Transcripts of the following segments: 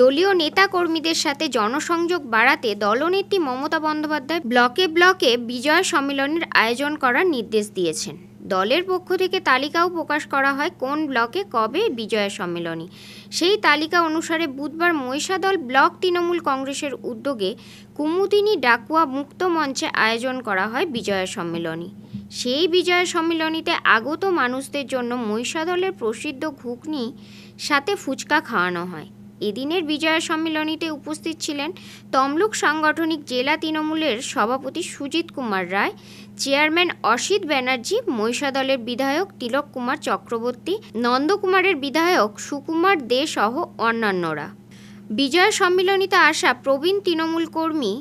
দলীয় নেতা কর্মীদের সাথে জনসংযোগ বাড়াতে দলনেত্রী মমতা বন্দ্যোপাধ্যায় ব্লকে ব্লকে বিজয় সম্মেলনের আয়োজন করার নির্দেশ দিয়েছেন। দলের পক্ষ থেকে তালিকাও প্রকাশ করা হয় কোন ব্লকে কবে বিজয় সম্মেলনী। সেই তালিকা অনুসারে বুধবার মহিষাদল ব্লক তৃণমূল কংগ্রেসের উদ্যোগে কুমুদিনী ডাকুয়া মুক্ত মঞ্চে আয়োজন করা হয় বিজয় সম্মেলনী। সেই বিজয় সম্মেলনীতে আগত মানুষদের জন্য মহিষাদলের প্রসিদ্ধ ঘুগনি সাথে ফুচকা খাওয়ানো হয়। এদিনের বিজয় সম্মেলনীতে উপস্থিত ছিলেন তমলুক সাংগঠনিক জেলা তৃণমূলের সভাপতি সুজিত কুমার রায়, চেয়ারম্যান অসিত ব্যানার্জি, মহিষাদলের বিধায়ক তিলক কুমার চক্রবর্তী, নন্দকুমারের বিধায়ক সুকুমার দে সহ অন্যান্যরা। বিজয় সম্মেলনীতে আসা প্রবীণ তৃণমূল কর্মী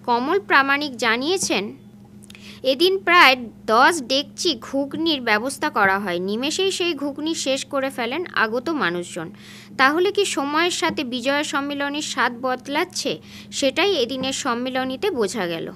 কমল প্রামাণিক জানিয়েছেন, এদিন প্রায় 10 ডেকচি ঘুগনির ব্যবস্থা করা হয়। নিমেষেই সেই ঘুগনি শেষ করে ফেলেন আগত মানুষজন। তাহলে কি সময়ের সাথে বিজয় সম্মেলনের স্বাদ বদলাচ্ছে? সেটাই এদিনের সম্মেলনীতে বোঝা গেল।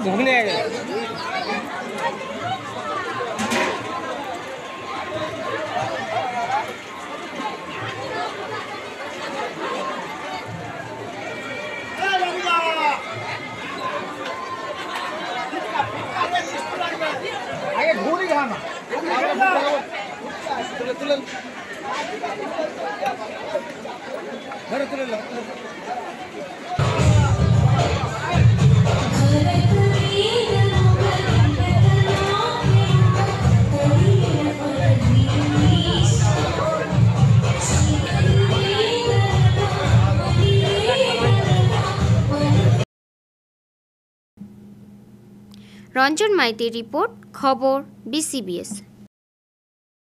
ঘুগনি আগে ঘুরি খানা তুলে তুলে ধরে তুলে রঞ্জন মাইতির রিপোর্ট, খবর BCBS।